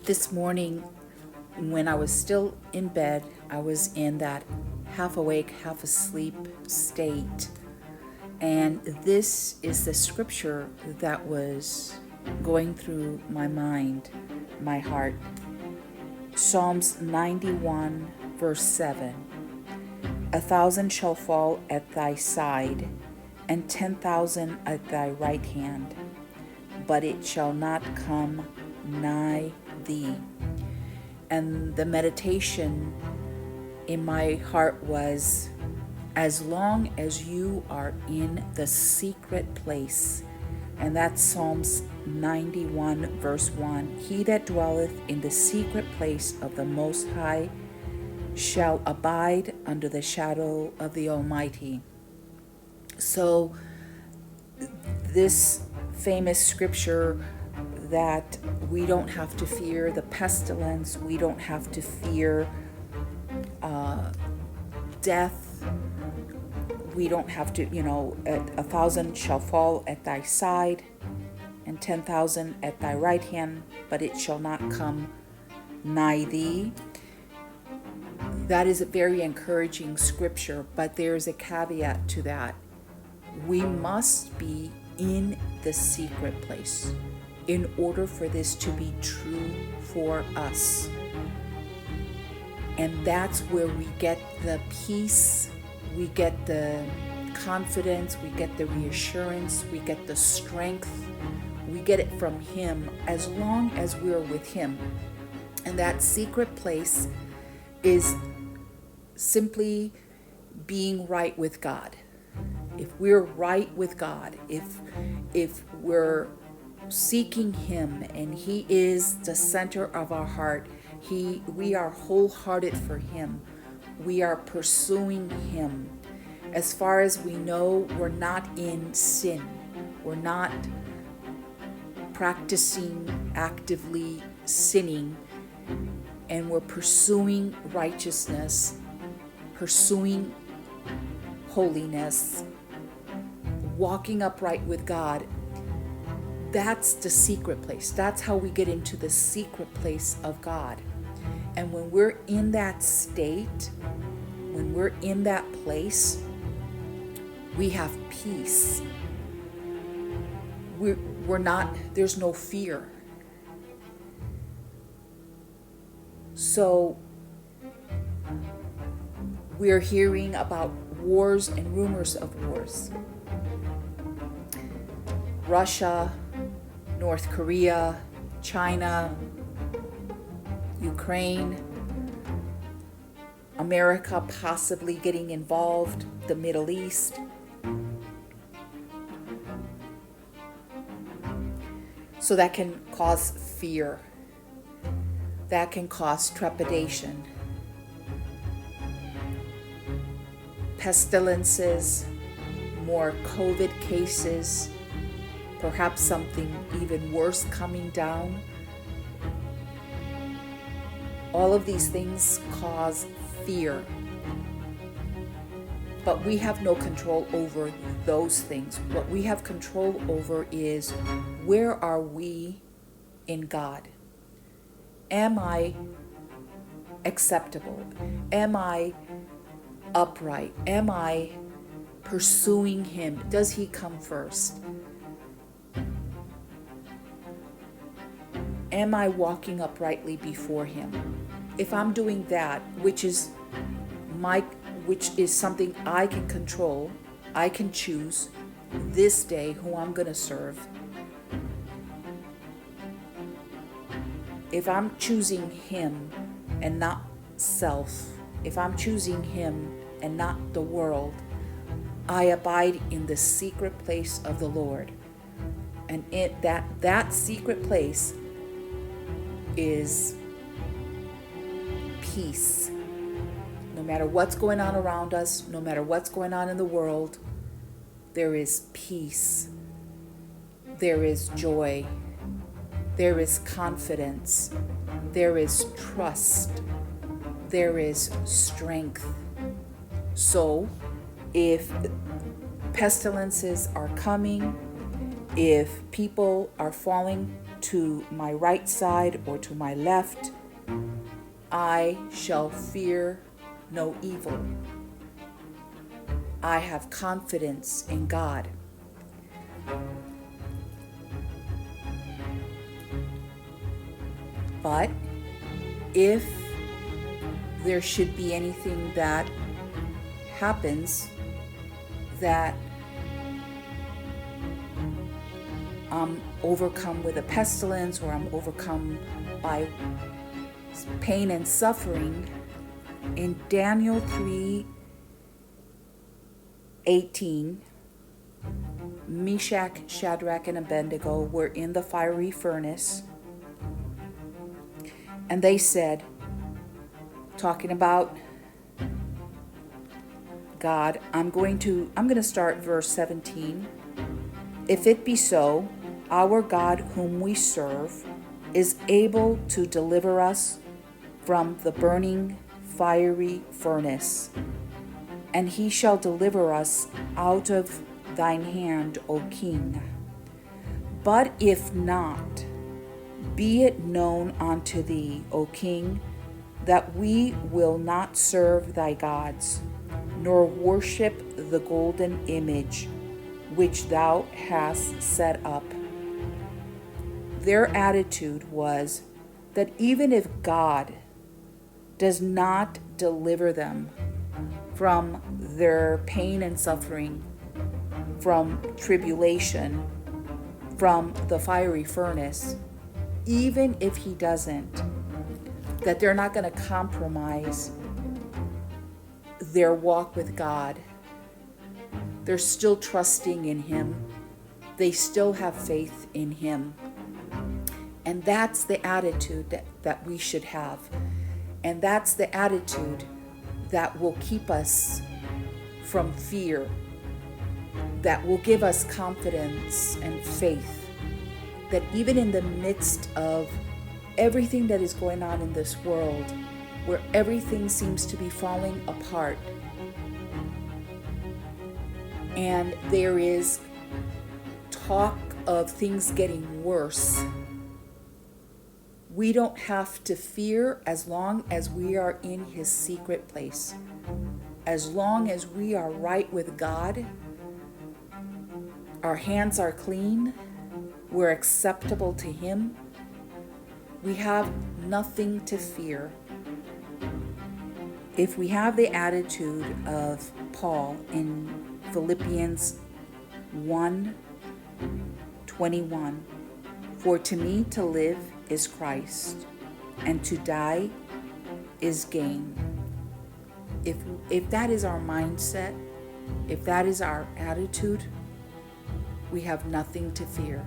This morning, when I was still in bed, I was in that half awake, half asleep state. And this is the scripture that was going through my mind, my heart. Psalms 91, verse 7. 1,000 shall fall at thy side, and 10,000 at thy right hand, but it shall not come nigh thee. And the meditation in my heart was, as long as you are in the secret place, and that's Psalms 91 verse 1, he that dwelleth in the secret place of the Most High shall abide under the shadow of the Almighty. So this famous scripture that we don't have to fear the pestilence, we don't have to fear death, we don't have to, 1,000 shall fall at thy side and 10,000 at thy right hand, but it shall not come nigh thee. That is a very encouraging scripture, but there's a caveat to that. We must be in the secret place in order for this to be true for us. And that's where we get the peace, we get the confidence, we get the reassurance, we get the strength. We get it from Him as long as we're with Him. And that secret place is simply being right with God. If we're right with God, if we're seeking Him and He is the center of our heart, we are wholehearted for Him. We are pursuing Him. As far as we know, we're not in sin. We're not practicing actively sinning, and we're pursuing righteousness, pursuing holiness, walking upright with God. That's the secret place. That's how we get into the secret place of God. And when we're in that state, when we're in that place, we have peace. We're not, there's no fear. So we're hearing about wars and rumors of wars. Russia, North Korea, China, Ukraine, America possibly getting involved, the Middle East. So that can cause fear. That can cause trepidation. Pestilences, more COVID cases, perhaps something even worse coming down. All of these things cause fear. But we have no control over those things. What we have control over is, where are we in God? Am I acceptable? Am I upright? Am I pursuing Him? Does He come first? Am I walking uprightly before Him? If I'm doing that, which is something I can control, I can choose this day who I'm going to serve. If I'm choosing Him and not self, if I'm choosing Him and not the world, I abide in the secret place of the Lord. And that secret place is peace. No matter what's going on around us, no matter what's going on in the world, there is peace. There is joy. There is confidence. There is trust. There is strength. So, if pestilences are coming, If people are falling to my right side or to my left, I shall fear no evil. I have confidence in God. But if there should be anything that happens that I'm overcome with a pestilence, or I'm overcome by pain and suffering, in Daniel 3:18, Meshach, Shadrach, and Abednego were in the fiery furnace, and they said, talking about God, I'm going to start verse 17. If it be so, our God whom we serve is able to deliver us from the burning fiery furnace, and he shall deliver us out of thine hand, O king. But if not, be it known unto thee, O king, that we will not serve thy gods, nor worship the golden image which thou hast set up. Their attitude was that even if God does not deliver them from their pain and suffering, from tribulation, from the fiery furnace, even if he doesn't, that they're not going to compromise their walk with God. They're still trusting in him. They still have faith in him. And that's the attitude that we should have. And that's the attitude that will keep us from fear, that will give us confidence and faith, that even in the midst of everything that is going on in this world, where everything seems to be falling apart, and there is talk of things getting worse, we don't have to fear as long as we are in his secret place. As long as we are right with God, our hands are clean, we're acceptable to him, we have nothing to fear. If we have the attitude of Paul in Philippians 1:21, for to me to live is Christ, and to die is gain. If that is our mindset, if that is our attitude, we have nothing to fear.